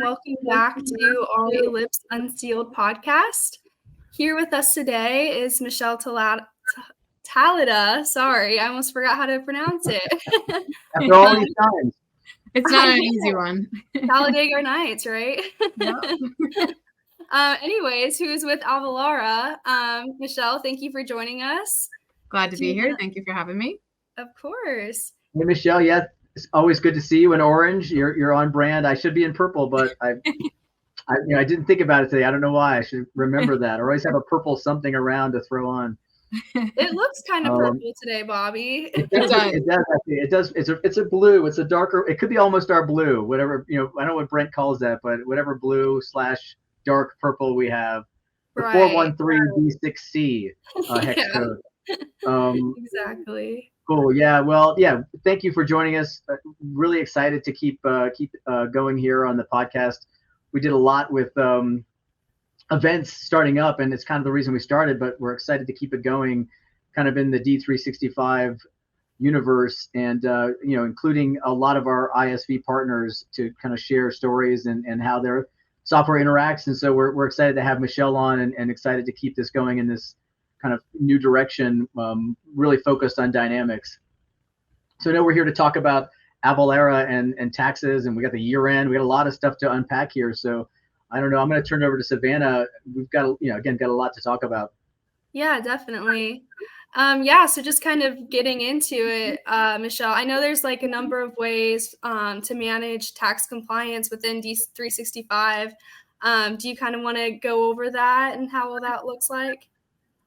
welcome back to our Lips Unsealed podcast. Here with us today is Michelle Tallada. Sorry, I almost forgot how to pronounce it. After all these times. It's not an easy one. Talladega Nights, right? Yep. Anyways, who's with Avalara? Michelle, thank you for joining us. Glad to be here. Thank you for having me. Of course. Hey, Michelle, yeah, it's always good to see you in orange. You're on brand. I should be in purple, but I didn't think about it today. I don't know why. I should remember that. Or always have a purple something around to throw on. It looks kind of purple today, Bobby. It does actually. It does. It's a blue. It's a darker. It could be almost our blue. Whatever I don't know what Brent calls that, but whatever blue / dark purple we have. The 413B6C hex code. Exactly. Cool. Yeah. Well, yeah. Thank you for joining us. Really excited to keep going here on the podcast. We did a lot with events starting up, and it's kind of the reason we started, but we're excited to keep it going kind of in the D365 universe, and including a lot of our ISV partners to kind of share stories and how their software interacts. And so we're excited to have Michelle on, and excited to keep this going in this kind of new direction, really focused on dynamics. So I know we're here to talk about Avalara and taxes, and we got the year end. We got a lot of stuff to unpack here. So I don't know. I'm going to turn it over to Savannah. We've got, got a lot to talk about. Yeah, definitely. So just kind of getting into it, Michelle, I know there's like a number of ways to manage tax compliance within D365. Do you kind of want to go over that and how that looks like?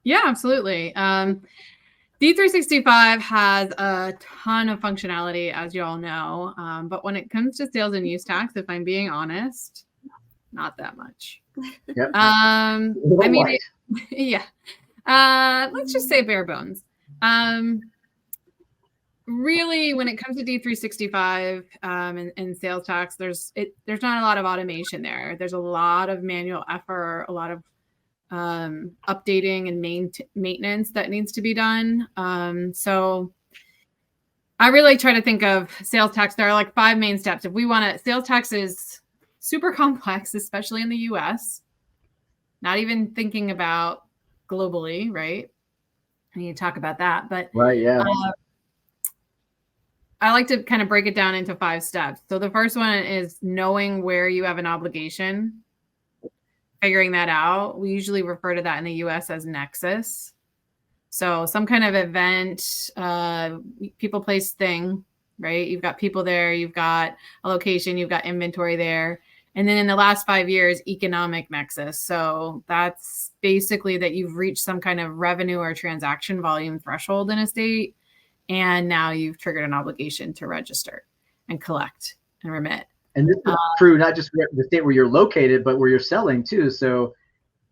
Yeah, absolutely. D365 has a ton of functionality, as you all know. But when it comes to sales and use tax, if I'm being honest, not that much. Yep. Let's just say bare bones. Really, when it comes to D365 and sales tax, there's not a lot of automation there. There's a lot of manual effort, a lot of updating and maintenance that needs to be done. So I really try to think of sales tax. There are like 5 main steps. If we want to, sales tax is super complex, especially in the US. Not even thinking about globally, right? I need to talk about that. But right, yeah. I like to kind of break it down into 5 steps. So the first one is knowing where you have an obligation, figuring that out. We usually refer to that in the US as nexus. So some kind of event, people, place, thing, right? You've got people there, you've got a location, you've got inventory there. And then in the last 5 years, economic nexus. So that's basically that you've reached some kind of revenue or transaction volume threshold in a state. And now you've triggered an obligation to register and collect and remit. And this is true, not just the state where you're located, but where you're selling too. So,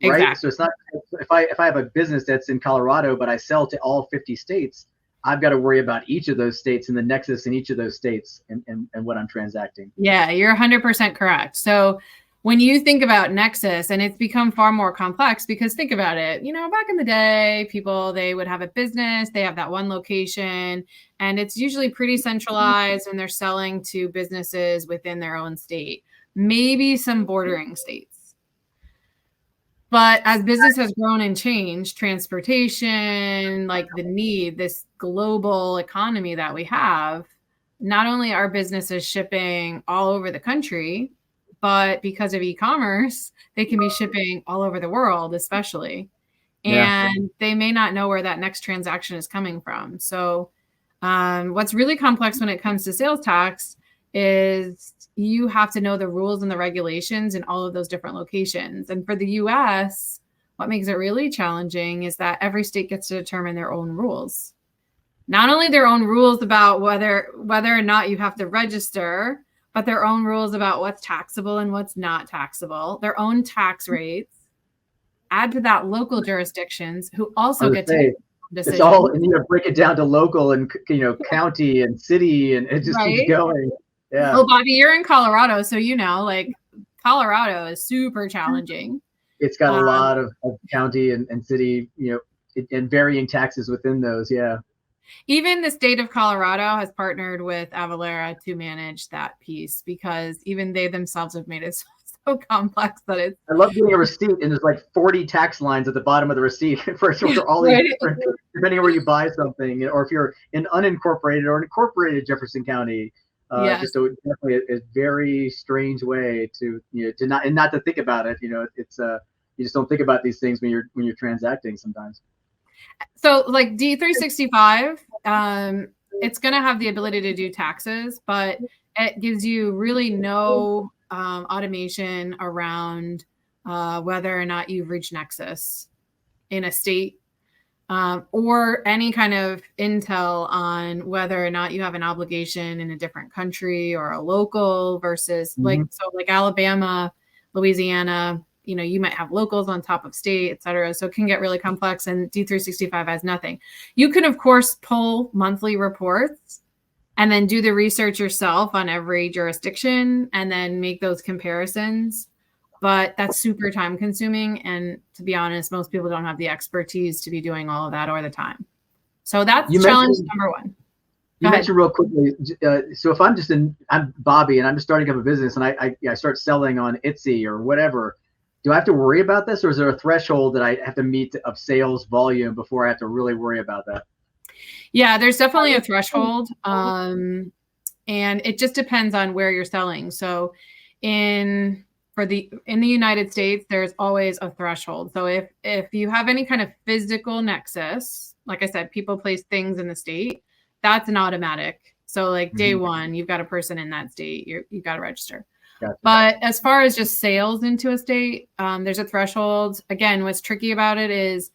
right. Exactly. So it's not, if I have a business that's in Colorado, but I sell to all 50 states, I've got to worry about each of those states and the nexus in each of those states and what I'm transacting. Yeah, you're 100% correct. So when you think about nexus, and it's become far more complex, because think about it, back in the day, people, they would have a business, they have that one location, and it's usually pretty centralized, and they're selling to businesses within their own state, maybe some bordering states. But as business has grown and changed, transportation, like the need, this global economy that we have, not only are businesses shipping all over the country, but because of e-commerce, they can be shipping all over the world, especially. And they may not know where that next transaction is coming from. So what's really complex when it comes to sales tax is you have to know the rules and the regulations in all of those different locations. And for the US, what makes it really challenging is that every state gets to determine their own rules. Not only their own rules about whether or not you have to register, but their own rules about what's taxable and what's not taxable, their own tax rates. Add to that local jurisdictions who also get to make decisions. It's all, and break it down to local and county and city, and it just keeps going. Yeah. Well, Bobby, you're in Colorado, so Colorado is super challenging. It's got a lot of county and city, and varying taxes within those. Yeah. Even the state of Colorado has partnered with Avalara to manage that piece, because even they themselves have made it so complex that it's. I love getting a receipt and there's like 40 tax lines at the bottom of the receipt for all these different, depending on where you buy something, or if you're in unincorporated or incorporated Jefferson County. Just definitely a very strange way to not to think about it. It's you just don't think about these things when you're transacting sometimes. So like D365, it's going to have the ability to do taxes, but it gives you really no automation around whether or not you've reached nexus in a state, or any kind of intel on whether or not you have an obligation in a different country or a local versus like Alabama, Louisiana, you might have locals on top of state, et cetera. So it can get really complex, and D365 has nothing. You can, of course, pull monthly reports and then do the research yourself on every jurisdiction and then make those comparisons. But that's super time consuming. And to be honest, most people don't have the expertise to be doing all of that all the time. So that's challenge number one. You mentioned real quickly. So if I'm Bobby and I'm just starting up a business and I start selling on Etsy or whatever, do I have to worry about this, or is there a threshold that I have to meet of sales volume before I have to really worry about that? Yeah, there's definitely a threshold. And it just depends on where you're selling. So in the United States, there's always a threshold. So if you have any kind of physical nexus, like I said, people place things in the state, that's an automatic. So like day one, you've got a person in that state, you've got to register. Gotcha. But as far as just sales into a state, there's a threshold. Again, what's tricky about it is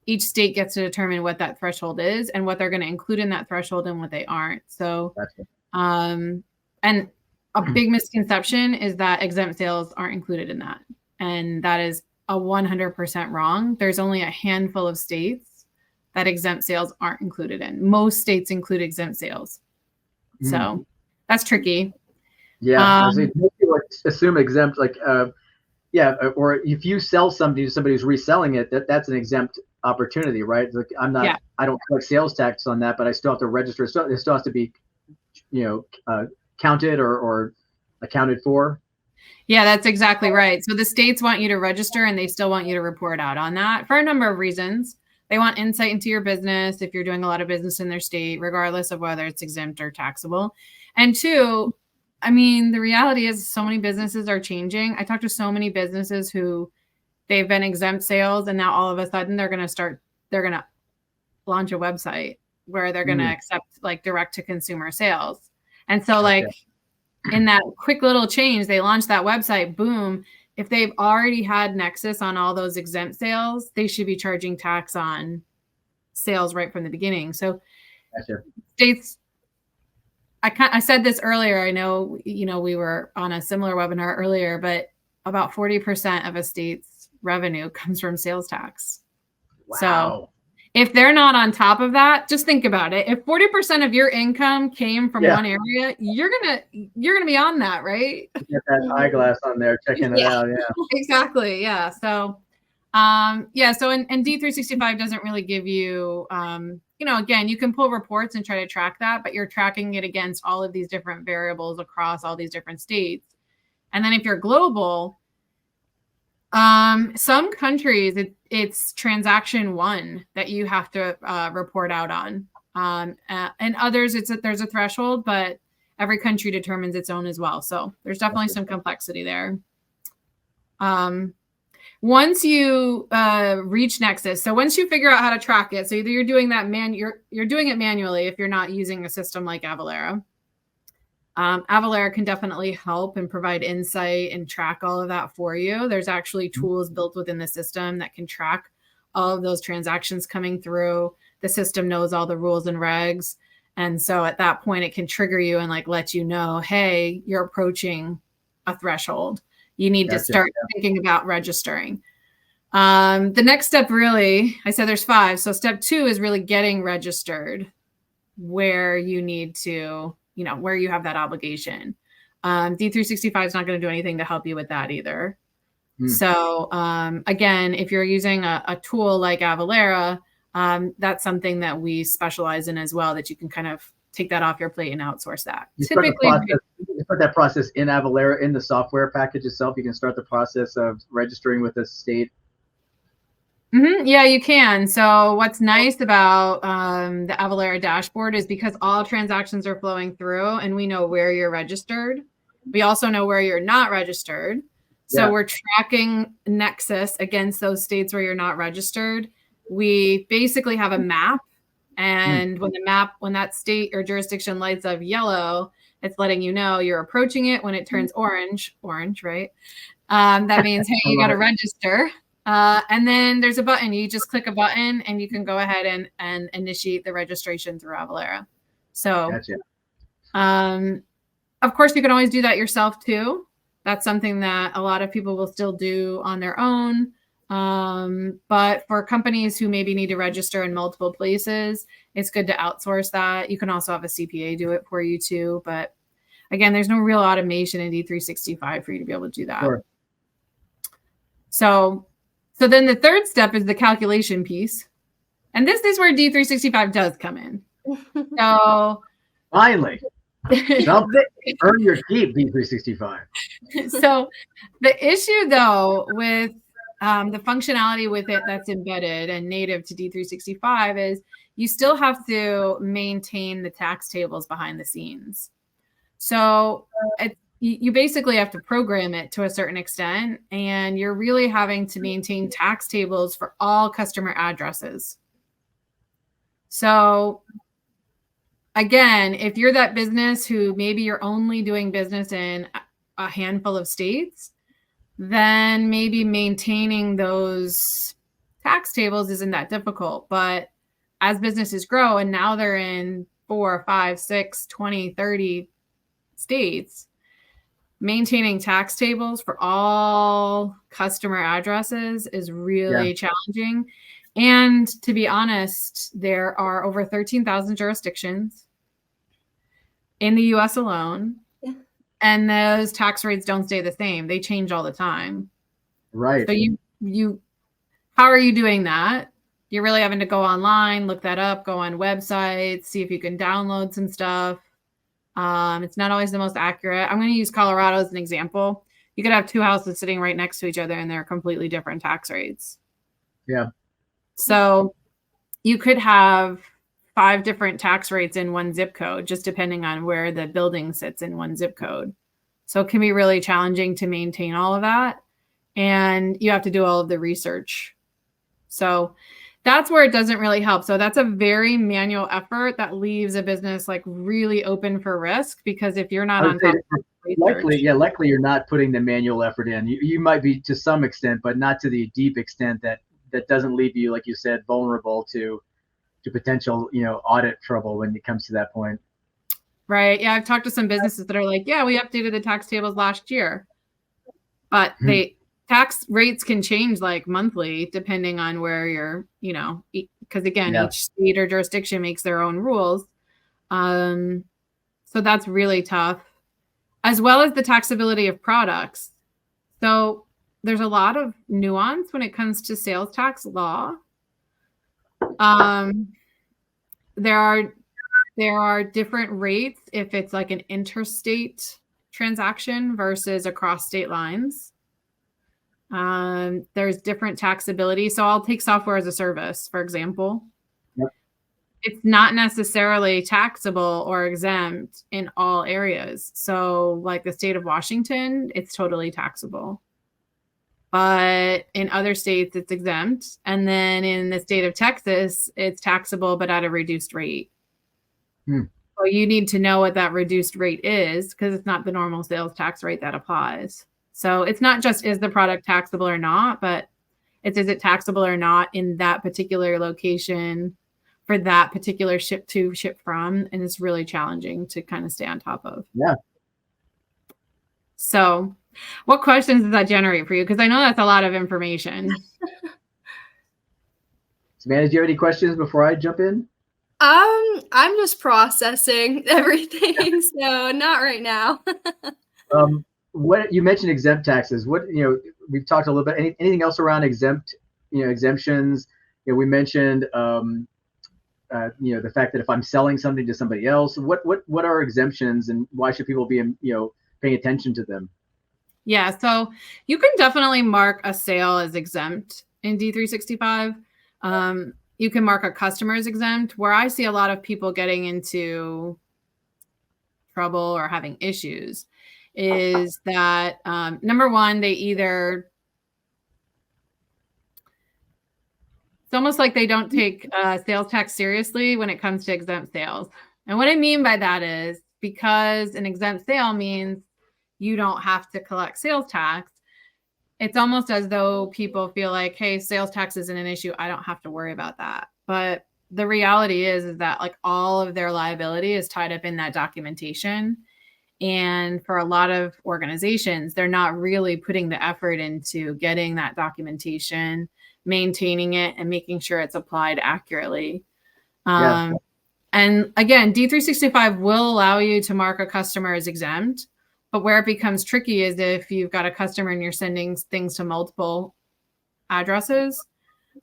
each state gets to determine what that threshold is and what they're going to include in that threshold and what they aren't. So, gotcha. And a big misconception is that exempt sales aren't included in that. And that is 100% wrong. There's only a handful of states that exempt sales aren't included in. Most states include exempt sales. So that's tricky. Yeah, most people assume exempt, like, or if you sell something to somebody who's reselling it, that's an exempt opportunity, right? Like I don't collect sales tax on that, but I still have to register. It still has to be, counted or accounted for. Yeah, that's exactly right. So the states want you to register and they still want you to report out on that for a number of reasons. They want insight into your business if you're doing a lot of business in their state, regardless of whether it's exempt or taxable. And two, I mean, the reality is so many businesses are changing. I talked to so many businesses who they've been exempt sales and now all of a sudden they're going to launch a website where they're going to accept like direct to consumer sales. And so like in that quick little change, they launched that website, boom. If they've already had nexus on all those exempt sales, they should be charging tax on sales right from the beginning. So states, I said this earlier. I know, we were on a similar webinar earlier, but about 40% of a state's revenue comes from sales tax. Wow. So if they're not on top of that, just think about it. If 40% of your income came from one area, you're gonna be on that, right? Get that eyeglass on there, checking it out. Yeah, exactly. Yeah. So, and D365 doesn't really give you, again, you can pull reports and try to track that, but you're tracking it against all of these different variables across all these different states. And then if you're global, some countries, it's transaction one that you have to report out on. And others, there's a threshold, but every country determines its own as well. So there's definitely some complexity there. Once you reach nexus, so once you figure out how to track it, so either you're doing that you're doing it manually if you're not using a system like Avalara. Avalara can definitely help and provide insight and track all of that for you. There's actually tools built within the system that can track all of those transactions coming through. The system knows all the rules and regs. And so at that point, it can trigger you and like let you know, hey, you're approaching a threshold. You need to start thinking about registering. The next step really, I said there's 5. So step 2 is really getting registered where you need to, where you have that obligation. D365 is not going to do anything to help you with that either. So again, if you're using a tool like Avalara, that's something that we specialize in as well, that you can kind of take that off your plate and outsource that. You start that process in Avalara, in the software package itself. You can start the process of registering with the state. Yeah, you can. So what's nice about the Avalara dashboard is because all transactions are flowing through and we know where you're registered. We also know where you're not registered. So we're tracking nexus against those states where you're not registered. We basically have a map. And when that state or jurisdiction lights up yellow, it's letting you know you're approaching it. When it turns orange, right? That means, hey, you got to register. And then there's a button. You just click a button and you can go ahead and initiate the registration through Avalara. So, of course, you can always do that yourself too. That's something that a lot of people will still do on their own. But for companies who maybe need to register in multiple places, it's good to outsource that. You can also have a CPA do it for you too. But again, there's no real automation in D365 for you to be able to do that. Sure. So then the third step is the calculation piece. And this is where D365 does come in. So finally, earn your keep, D365. So the issue though with the functionality with it that's embedded and native to D365 is you still have to maintain the tax tables behind the scenes. So you basically have to program it to a certain extent, and you're really having to maintain tax tables for all customer addresses. So again, if you're that business who maybe you're only doing business in a handful of states, then maybe maintaining those tax tables isn't that difficult. But as businesses grow and now they're in 4, 5, 6, 20, 30 states, maintaining tax tables for all customer addresses is really challenging. And to be honest, there are over 13,000 jurisdictions in the US alone. And those tax rates don't stay the same. They change all the time. Right. So how are you doing that? You're really having to go online, look that up, go on websites, see if you can download some stuff. It's not always the most accurate. I'm going to use Colorado as an example. You could have two houses sitting right next to each other and they're completely different tax rates. Yeah. So you could have 5 different tax rates in one zip code, just depending on where the building sits in one zip code. So it can be really challenging to maintain all of that. And you have to do all of the research. So that's where it doesn't really help. So that's a very manual effort that leaves a business like really open for risk, because if you're not on top of likely you're not putting the manual effort in. You might be to some extent, but not to the deep extent that doesn't leave you, like you said, vulnerable to potential, audit trouble when it comes to that point. Right. Yeah. I've talked to some businesses that are like, yeah, we updated the tax tables last year, but tax rates can change like monthly depending on where you're, because again, each state or jurisdiction makes their own rules. So that's really tough, as well as the taxability of products. So there's a lot of nuance when it comes to sales tax law. There are different rates if it's like an interstate transaction versus across state lines. There's different taxability. So I'll take software as a service, for example. Yep. It's not necessarily taxable or exempt in all areas. So like the state of Washington, it's totally taxable. But in other states, it's exempt. And then in the state of Texas, it's taxable, but at a reduced rate. So you need to know what that reduced rate is, because it's not the normal sales tax rate that applies. So it's not just, is the product taxable or not, but it's, is it taxable or not in that particular location for that particular ship to, ship from. And it's really challenging to kind of stay on top of. Yeah. So what questions does that generate for you? Because I know that's a lot of information. Samantha, do you have any questions before I jump in? I'm just processing everything, so not right now. What you mentioned exempt taxes. What, we've talked a little bit. Anything else around exemptions? We mentioned the fact that if I'm selling something to somebody else, what are exemptions and why should people be, paying attention to them? Yeah, so you can definitely mark a sale as exempt in D365. You can mark a customer as exempt. Where I see a lot of people getting into trouble or having issues is that number one, it's almost like they don't take sales tax seriously when it comes to exempt sales. And what I mean by that is because an exempt sale means you don't have to collect sales tax. It's almost as though people feel like, hey, sales tax isn't an issue. I don't have to worry about that. But the reality is that like all of their liability is tied up in that documentation. And for a lot of organizations, they're not really putting the effort into getting that documentation, maintaining it, and making sure it's applied accurately. And again, D365 will allow you to mark a customer as exempt. But where it becomes tricky is if you've got a customer and you're sending things to multiple addresses,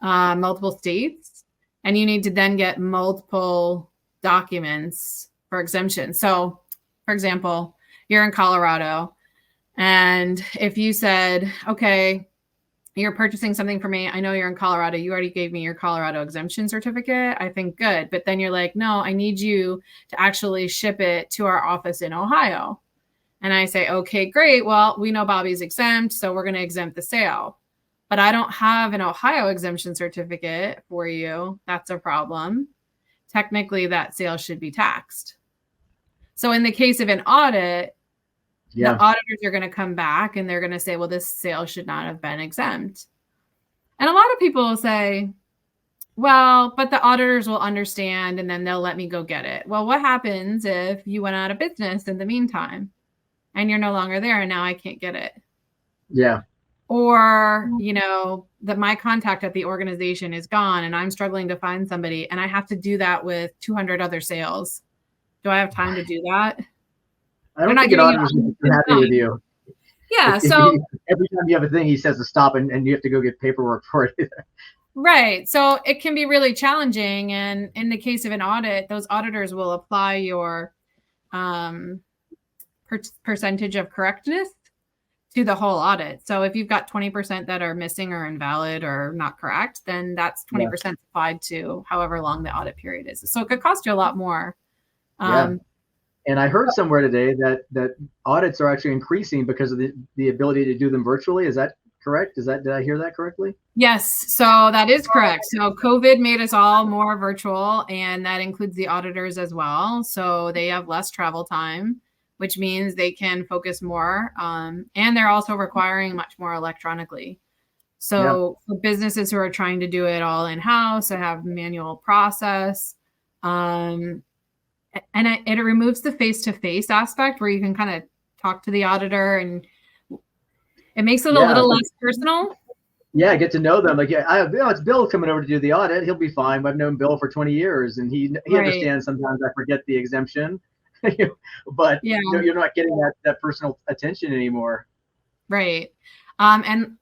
multiple states, and you need to then get multiple documents for exemption. So, for example, you're in Colorado, and if you said, okay, you're purchasing something for me. I know you're in Colorado. You already gave me your Colorado exemption certificate. I think good. But then you're like, no, I need you to actually ship it to our office in Ohio. And I say, okay, great. Well, we know Bobby's exempt, so we're going to exempt the sale. But I don't have an Ohio exemption certificate for you. That's a problem. Technically, that sale should be taxed. So in the case of an audit, the auditors are going to come back and they're going to say, well, this sale should not have been exempt. And a lot of people will say, well, but the auditors will understand and then they'll let me go get it. Well, what happens if you went out of business in the meantime? And you're no longer there, and now I can't get it. Yeah. Or, that my contact at the organization is gone, and I'm struggling to find somebody, and I have to do that with 200 other sales. Do I have time to do that? I don't think an auditor is happy with you. Yeah. So every time you have a thing, he says to stop, and you have to go get paperwork for it. Right. So it can be really challenging. And in the case of an audit, those auditors will apply your percentage of correctness to the whole audit. So if you've got 20% that are missing or invalid or not correct, then that's 20% applied to however long the audit period is. So it could cost you a lot more. And I heard somewhere today that audits are actually increasing because of the ability to do them virtually. Is that correct? Did I hear that correctly? Yes. So that is correct. So COVID made us all more virtual, and that includes the auditors as well. So they have less travel time, which means they can focus more. And they're also requiring much more electronically. So for businesses who are trying to do it all in-house and have manual process, and it removes the face-to-face aspect where you can kind of talk to the auditor, and it makes it a little less personal. Yeah, get to know them. Like, it's Bill coming over to do the audit. He'll be fine. I've known Bill for 20 years, and he understands sometimes I forget the exemption. But you're not getting that personal attention anymore. Right. And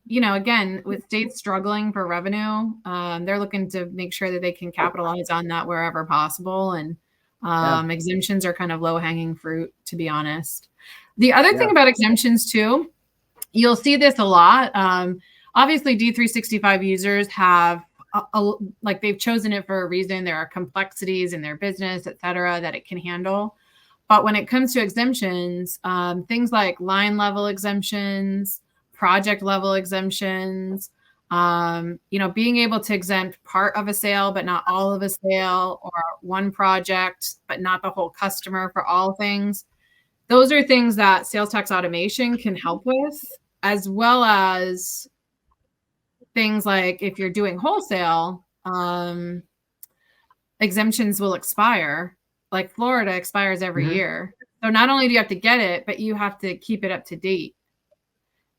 again, with states struggling for revenue, they're looking to make sure that they can capitalize on that wherever possible. And exemptions are kind of low-hanging fruit, to be honest. The other thing about exemptions too, you'll see this a lot. Obviously, D365 users have they've chosen it for a reason. There are complexities in their business, et cetera, that it can handle. But when it comes to exemptions, things like line level exemptions, project level exemptions, being able to exempt part of a sale, but not all of a sale, or one project, but not the whole customer for all things. Those are things that sales tax automation can help with, as well as things like if you're doing wholesale, exemptions will expire. Like Florida expires every year. So not only do you have to get it, but you have to keep it up to date.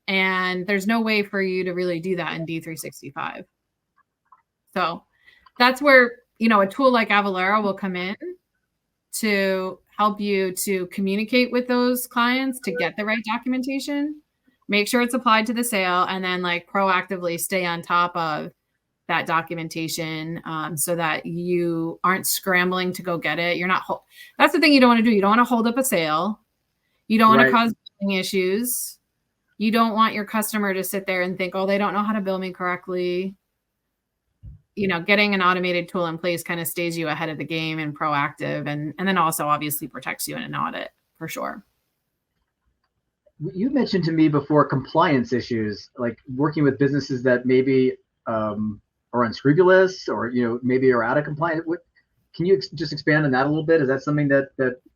And there's no way for you to really do that in D365. So that's where, a tool like Avalara will come in to help you to communicate with those clients to get the right documentation, make sure it's applied to the sale, and then proactively stay on top of that documentation, so that you aren't scrambling to go get it. You're not, that's the thing you don't want to do. You don't want to hold up a sale. You don't want to cause billing issues. You don't want your customer to sit there and think, oh, they don't know how to bill me correctly. Getting an automated tool in place kind of stays you ahead of the game and proactive, and then also obviously protects you in an audit for sure. You mentioned to me before compliance issues, like working with businesses that maybe are unscrupulous or maybe are out of compliance. Can you just expand on that a little bit? Is that something that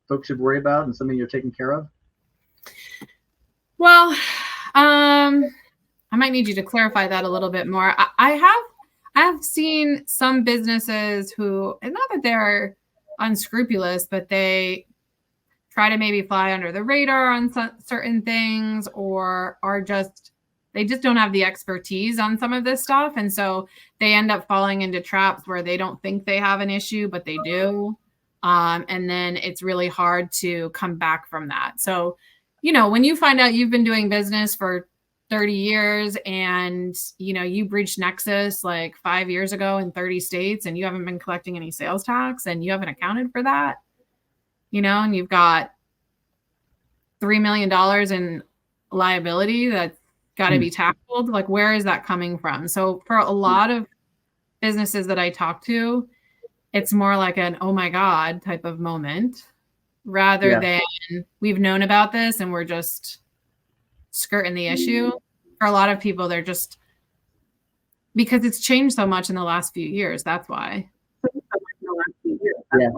folks should worry about and something you're taking care of? Well, I might need you to clarify that a little bit more. I have seen some businesses who, and not that they're unscrupulous, but they try to maybe fly under the radar on certain things, or they just don't have the expertise on some of this stuff. And so they end up falling into traps where they don't think they have an issue, but they do. And then it's really hard to come back from that. So, when you find out you've been doing business for 30 years and, you breached Nexus like 5 years ago in 30 states and you haven't been collecting any sales tax and you haven't accounted for that, and you've got $3 million in liability that's got to be tackled. Like, where is that coming from? So for a lot of businesses that I talk to, it's more like an, oh my God type of moment rather than we've known about this and we're just skirting the issue. For a lot of people, they're just, because it's changed so much in the last few years. That's why. Yeah.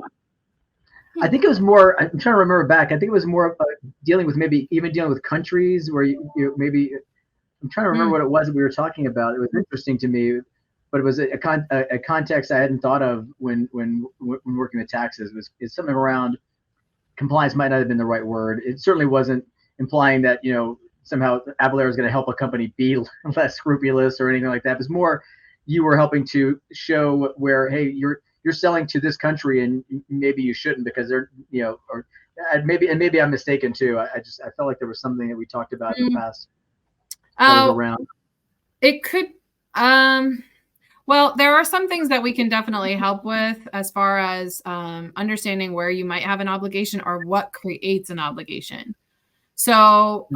I think it was more, I'm trying to remember back. I think it was more dealing with countries where you maybe, I'm trying to remember what it was that we were talking about. It was interesting to me, but it was a context I hadn't thought of when working with taxes. Is something around compliance might not have been the right word. It certainly wasn't implying that, somehow Avalara is going to help a company be less scrupulous or anything like that. It was more you were helping to show where, hey, you're selling to this country and maybe you shouldn't because they're, or maybe I'm mistaken too. I felt like there was something that we talked about in the past. Around. It could, well, there are some things that we can definitely help with as far as understanding where you might have an obligation or what creates an obligation. So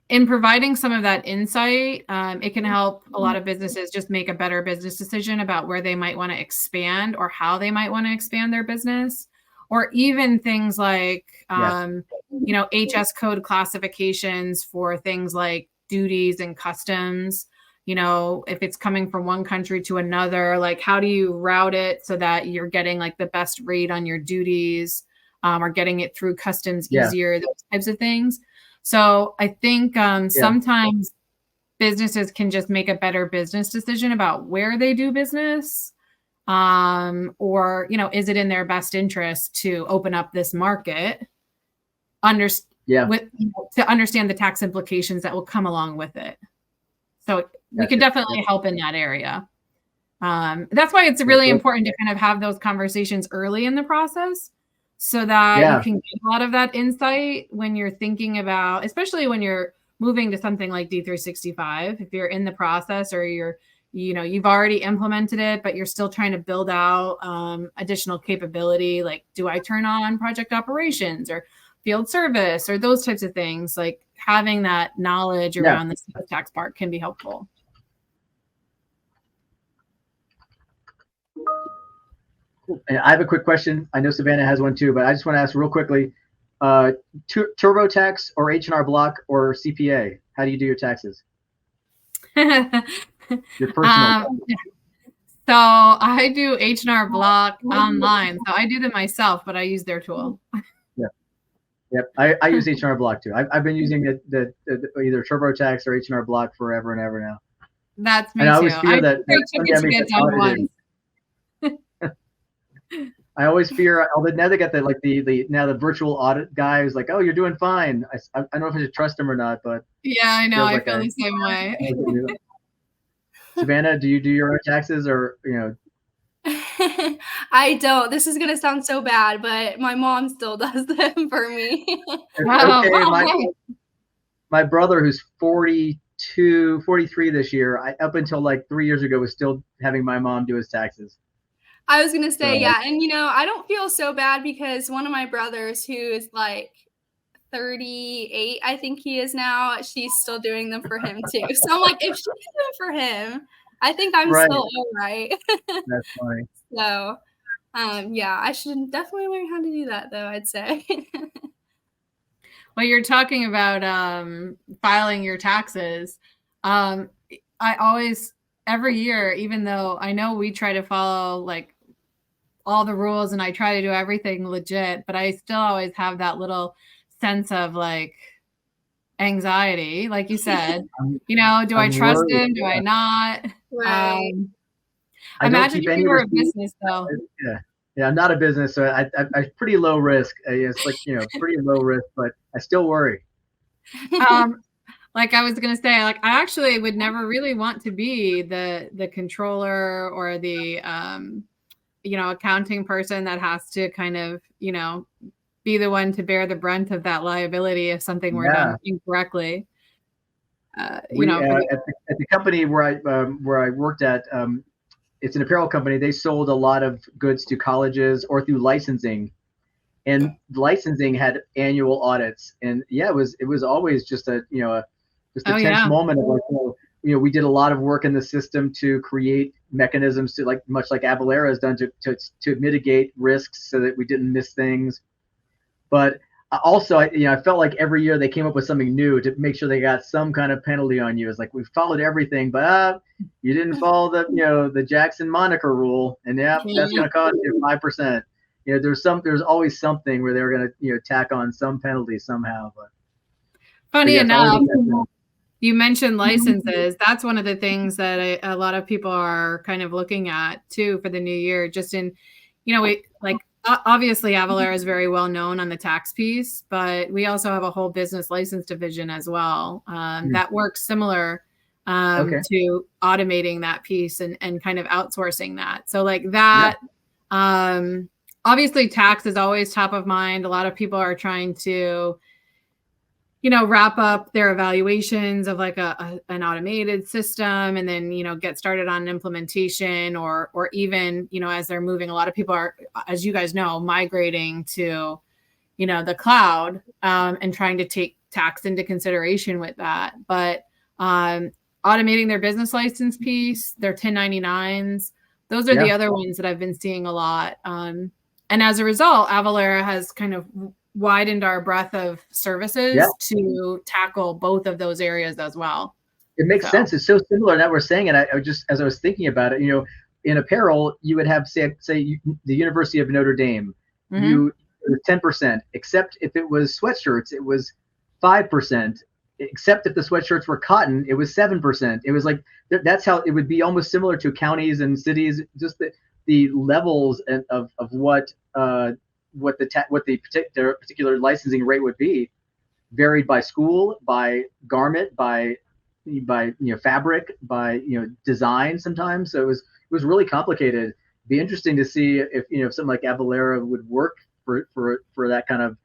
in providing some of that insight, it can help a lot of businesses just make a better business decision about where they might want to expand or how they might want to expand their business, or even things like, HS code classifications for things like duties and customs. If it's coming from one country to another, like how do you route it so that you're getting like the best rate on your duties, or getting it through customs easier, those types of things. So I think sometimes businesses can just make a better business decision about where they do business, or, is it in their best interest to open up this market, to understand the tax implications that will come along with it. So we can definitely help in that area. That's why it's really important to kind of have those conversations early in the process, so that you can get a lot of that insight when you're thinking about, especially when you're moving to something like D365, if you're in the process or you've already implemented it, but you're still trying to build out additional capability. Like, do I turn on project operations or field service or those types of things? Like having that knowledge around the sales tax part can be helpful. I have a quick question. I know Savannah has one too, but I just want to ask real quickly, TurboTax or H&R Block or CPA? How do you do your taxes? Your personal. So I do H&R Block online. So I do them myself, but I use their tool. Yep. I use H&R Block too. I've been using the either TurboTax or H&R Block forever and ever now. That's me and too. I always fear that I always fear, now they got the virtual audit guy who's like, oh, you're doing fine. I don't know if I should trust him or not, but yeah, I know. I feel the same way. Savannah, do you do your own taxes or, I don't. This is going to sound so bad, but my mom still does them for me. Okay, my brother, who's 42 43 this year. I, up until like 3 years ago, was still having my mom do his taxes. I was going to say, So, yeah. And, I don't feel so bad because one of my brothers who is like 38, I think he is now, she's still doing them for him too. So I'm like, if she can do it for him, I think I'm right. still all right. That's funny. So, yeah, I should definitely learn how to do that though, I'd say. Well, you're talking about filing your taxes. I always, every year, even though I know we try to follow like all the rules and I try to do everything legit, but I still always have that little sense of like anxiety, like you said. Do I trust him? Do I not? Right. I imagine if you were a business though. Yeah, I'm not a business, so I'm pretty low risk. It's like, pretty low risk, but I still worry. Like I was gonna say, like I actually would never really want to be the controller or the accounting person that has to kind of be the one to bear the brunt of that liability if something were done incorrectly. At the company where I worked at, it's an apparel company. They sold a lot of goods to colleges or through licensing, and licensing had annual audits. And yeah, it was always just a tense moment of like, we did a lot of work in the system to create mechanisms to, like, much like Avalara has done, to mitigate risks so that we didn't miss things. But also, I felt like every year they came up with something new to make sure they got some kind of penalty on you. It's like, we followed everything, but you didn't follow the Jackson moniker rule, and that's going to cost you 5%. There's always something where they're going to tack on some penalty somehow. But funny enough, you mentioned licenses. That's one of the things that a lot of people are kind of looking at too for the new year. Just in, obviously Avalara is very well known on the tax piece, but we also have a whole business license division as well that works similar to automating that piece and kind of outsourcing that. So like that, obviously tax is always top of mind. A lot of people are trying to, wrap up their evaluations of like an automated system and then, get started on implementation or even, as they're moving, a lot of people are, as you guys know, migrating to, the cloud and trying to take tax into consideration with that. But automating their business license piece, their 1099s, those are the other ones that I've been seeing a lot. And as a result, Avalara has kind of widened our breadth of services to tackle both of those areas as well. It makes sense. It's so similar that we're saying it. I just, as I was thinking about it, in apparel, you would have say the University of Notre Dame, you 10%, except if it was sweatshirts, it was 5%. Except if the sweatshirts were cotton, it was 7%. It was like that's how it would be, almost similar to counties and cities. Just the levels of what the particular licensing rate would be varied by school, by garment, by fabric, by design sometimes. So it was really complicated. It'd be interesting to see if something like Avalara would work for that kind of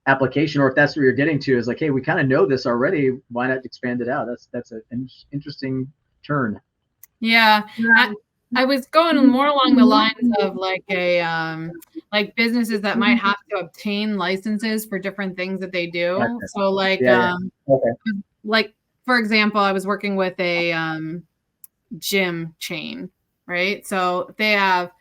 application, or if that's what you're getting to, is like, hey, we kind of know this already, why not expand it out? That's an interesting turn. I was going more along the lines of like like businesses that might have to obtain licenses for different things that they do. Gotcha. So like like for example, I was working with a gym chain, right? So they have,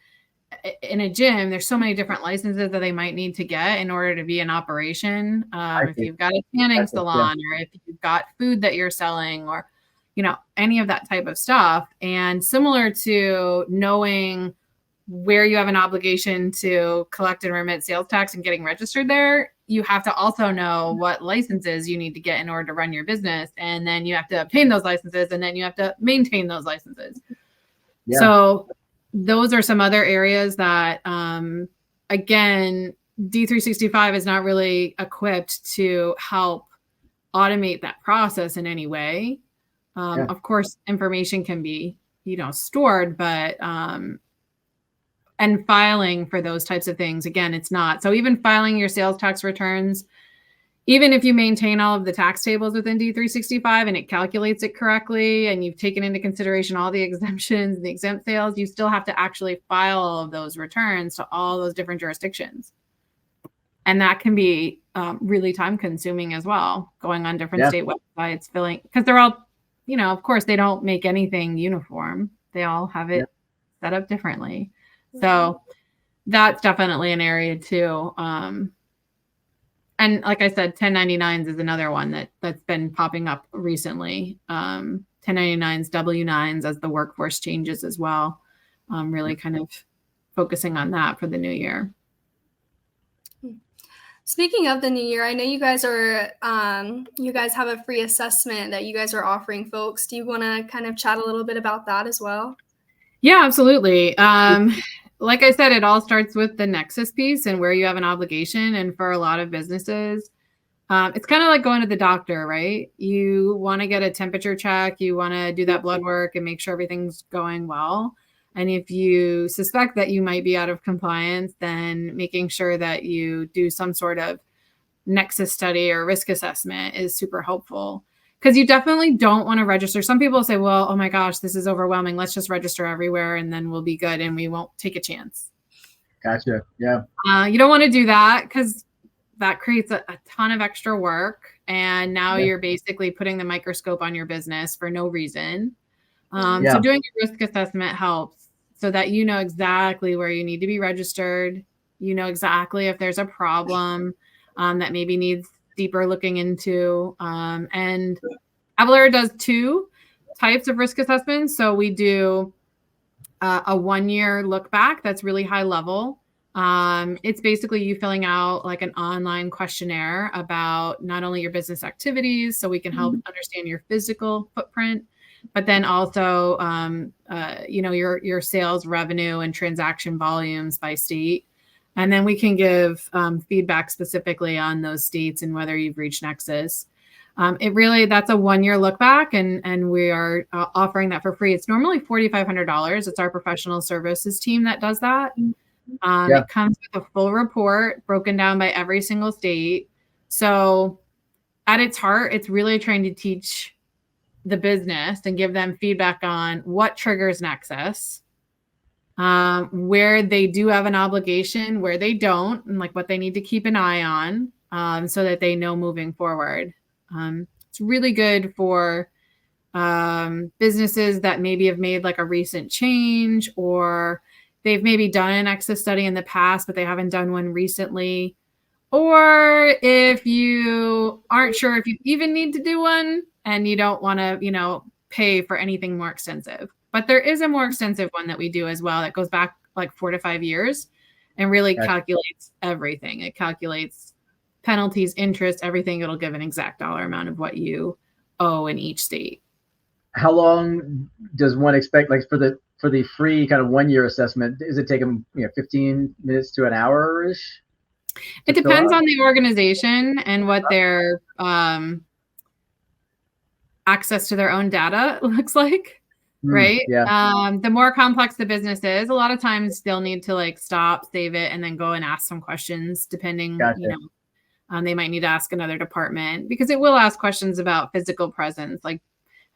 in a gym, there's so many different licenses that they might need to get in order to be in operation. If you've got a tanning salon, or if you've got food that you're selling, or any of that type of stuff. And similar to knowing where you have an obligation to collect and remit sales tax and getting registered there, you have to also know what licenses you need to get in order to run your business. And then you have to obtain those licenses, and then you have to maintain those licenses. So those are some other areas that, again, D365 is not really equipped to help automate that process in any way. Of course, information can be, stored, but, and filing for those types of things, again, it's not. So even filing your sales tax returns, even if you maintain all of the tax tables within D365 and it calculates it correctly, and you've taken into consideration all the exemptions and the exempt sales, you still have to actually file all of those returns to all those different jurisdictions. And that can be really time consuming as well, going on different state websites, filling, because they're all, of course, they don't make anything uniform. They all have it set up differently. So that's definitely an area too. And like I said, 1099s is another one that's been popping up recently. 1099s, W-9s as the workforce changes as well. Really kind of focusing on that for the new year. Speaking of the new year, I know you guys have a free assessment that you guys are offering folks. Do you want to kind of chat a little bit about that as well? Yeah, absolutely. Like I said, it all starts with the nexus piece and where you have an obligation. And for a lot of businesses, it's kind of like going to the doctor, right? You want to get a temperature check. You want to do that blood work and make sure everything's going well. And if you suspect that you might be out of compliance, then making sure that you do some sort of nexus study or risk assessment is super helpful. Because you definitely don't want to register. Some people say, well, oh my gosh, this is overwhelming. Let's just register everywhere and then we'll be good and we won't take a chance. Gotcha. Yeah. You don't want to do that because that creates a ton of extra work. And now you're basically putting the microscope on your business for no reason. So doing a risk assessment helps so that you know exactly where you need to be registered. You know exactly if there's a problem that maybe needs deeper looking into. And Avalara does two types of risk assessments. So we do a 1 year look back that's really high level. It's basically you filling out like an online questionnaire about not only your business activities, so we can help understand your physical footprint, but then also your sales revenue and transaction volumes by state. And then we can give feedback specifically on those states and whether you've reached Nexus. That's a 1 year look back, and we are offering that for free. It's normally $4,500. It's our professional services team that does that. It comes with a full report broken down by every single state. So at its heart, it's really trying to teach the business and give them feedback on what triggers Nexus, where they do have an obligation, where they don't, and like what they need to keep an eye on, so that they know moving forward. It's really good for businesses that maybe have made like a recent change, or they've maybe done an Nexus study in the past, but they haven't done one recently. Or if you aren't sure if you even need to do one and you don't want to, pay for anything more extensive. But there is a more extensive one that we do as well that goes back like 4 to 5 years and really calculates everything. It calculates penalties, interest, everything. It'll give an exact dollar amount of what you owe in each state. How long does one expect, like for the free kind of 1 year assessment? Does it take them 15 minutes to an hour-ish? It depends on the organization and what their access to their own data looks like, right? The more complex the business is, a lot of times they'll need to like stop, save it, and then go and ask some questions depending, they might need to ask another department because it will ask questions about physical presence. Like,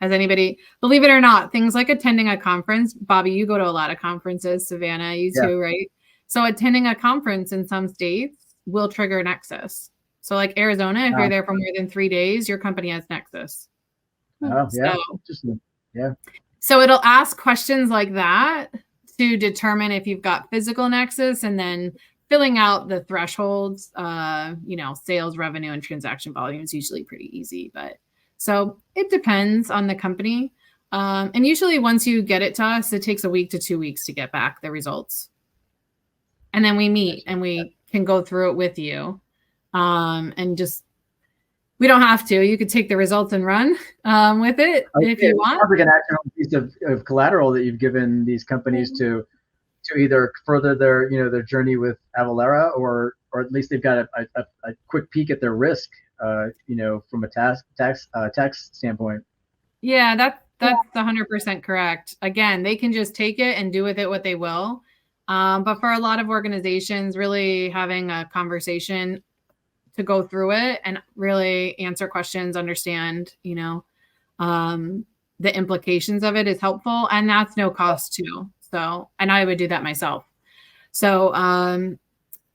has anybody, believe it or not, things like attending a conference. Bobby, you go to a lot of conferences. Savannah, you too, right? So attending a conference in some states will trigger Nexus. So like Arizona, if you're there for more than 3 days, your company has Nexus. So it'll ask questions like that to determine if you've got physical Nexus, and then filling out the thresholds, sales revenue and transaction volume is usually pretty easy. But so it depends on the company. And usually once you get it to us, it takes 1 week to 2 weeks to get back the results. And then we meet and we can go through it with you. And just, we don't have to. You could take the results and run with it if you want. Sounds like an actual piece of collateral that you've given these companies to either further their journey with Avalara, or at least they've got a quick peek at their risk, from a tax standpoint. Yeah, that's 100% correct. Again, they can just take it and do with it what they will. But for a lot of organizations, really having a conversation to go through it and really answer questions, understand, the implications of it is helpful. And that's no cost too. So, and I would do that myself. So,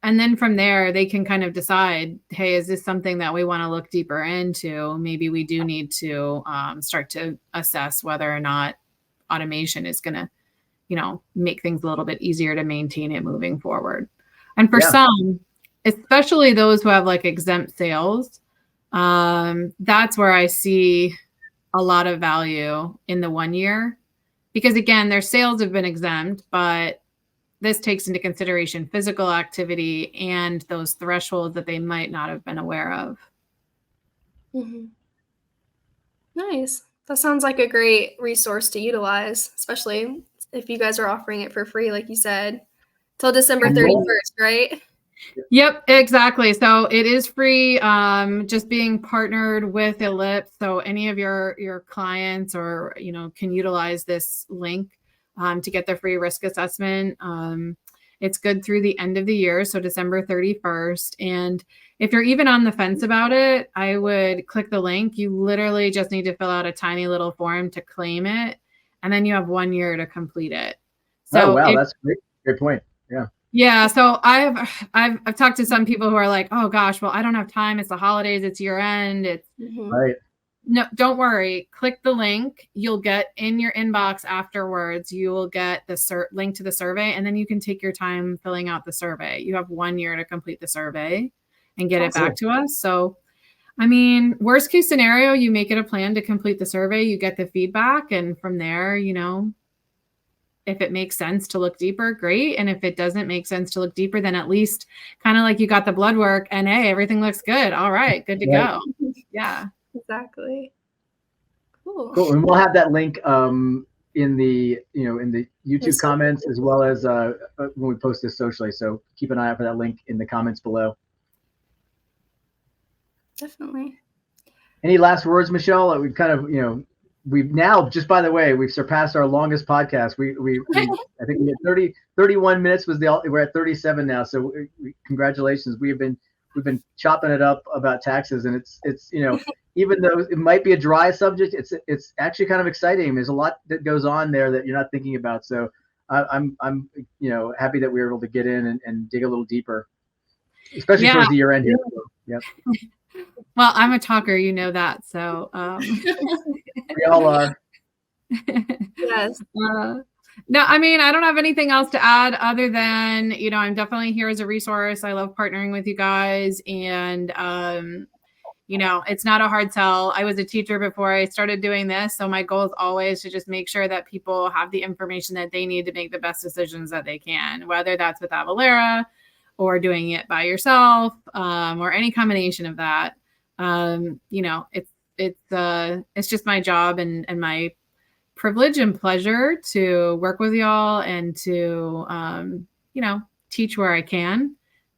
and then from there, they can kind of decide, hey, is this something that we want to look deeper into? Maybe we do need to start to assess whether or not automation is going to, make things a little bit easier to maintain it moving forward. And for some, especially those who have like exempt sales, that's where I see a lot of value in the 1 year, because again, their sales have been exempt, but this takes into consideration physical activity and those thresholds that they might not have been aware of. Mm-hmm. Nice. That sounds like a great resource to utilize, especially if you guys are offering it for free, like you said, till December 31st, right? Yep, exactly. So it is free, just being partnered with Ellipse. So any of your clients or, can utilize this link to get their free risk assessment. It's good through the end of the year, so December 31st. And if you're even on the fence about it, I would click the link. You literally just need to fill out a tiny little form to claim it, and then you have 1 year to complete it. So wow, that's great. Great point. Yeah. Yeah. So I've talked to some people who are like, oh gosh, well, I don't have time. It's the holidays. It's year end. It's right. No, don't worry. Click the link. You'll get in your inbox afterwards. You will get the link to the survey, and then you can take your time filling out the survey. You have 1 year to complete the survey and get it back to us. So, I mean, worst case scenario, you make it a plan to complete the survey, you get the feedback, and from there, if it makes sense to look deeper, great. And if it doesn't make sense to look deeper, then at least kind of like you got the blood work and hey, everything looks good. All right, good to go. Yeah. Exactly. Cool. And we'll have that link in the YouTube comments, as well as when we post this socially. So keep an eye out for that link in the comments below. Definitely. Any last words, Michelle? We've kind of, we've now, just by the way, we've surpassed our longest podcast. I think we had 31 minutes we're at 37 now. So congratulations. We've been chopping it up about taxes, and it's even though it might be a dry subject, it's actually kind of exciting. There's a lot that goes on there that you're not thinking about. So I'm happy that we were able to get in and dig a little deeper, especially towards the year end here. So, yep. Well, I'm a talker, you know that. So we all are. Yes. No, I mean, I don't have anything else to add other than, I'm definitely here as a resource. I love partnering with you guys, and it's not a hard sell. I was a teacher before I started doing this. So my goal is always to just make sure that people have the information that they need to make the best decisions that they can, whether that's with Avalara or doing it by yourself, or any combination of that. It's just my job and my privilege and pleasure to work with y'all and to, teach where I can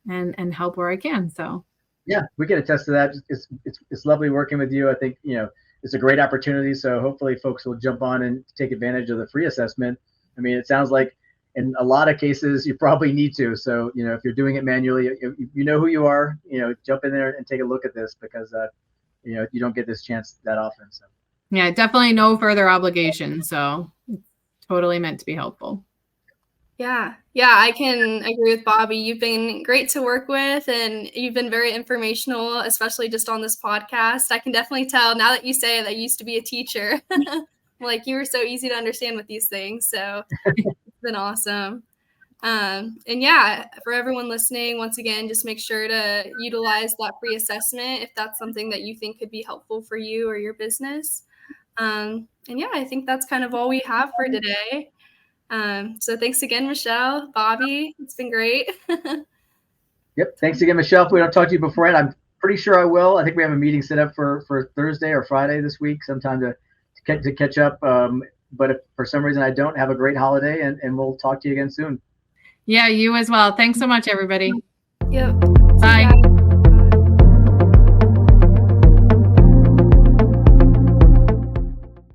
and help where I can. So. Yeah, we can attest to that. It's lovely working with you. I think, it's a great opportunity. So hopefully folks will jump on and take advantage of the free assessment. I mean, it sounds like in a lot of cases you probably need to. So, if you're doing it manually, you know who you are, jump in there and take a look at this, because, you don't get this chance that often. So. Yeah, definitely no further obligation. So it's totally meant to be helpful. Yeah, I can agree with Bobby. You've been great to work with, and you've been very informational, especially just on this podcast. I can definitely tell now that you say that you used to be a teacher. Like, you were so easy to understand with these things. So it's been awesome. And yeah, for everyone listening, once again, just make sure to utilize that free assessment if that's something that you think could be helpful for you or your business. And yeah, I think that's kind of all we have for today. So thanks again, Michelle, Bobby. It's been great. Yep. Thanks again, Michelle. If we don't talk to you beforehand, I'm pretty sure I will. I think we have a meeting set up for Thursday or Friday this week, sometime to catch up. But if for some reason I don't, have a great holiday, and we'll talk to you again soon. Yeah, you as well. Thanks so much, everybody. Yep. Bye.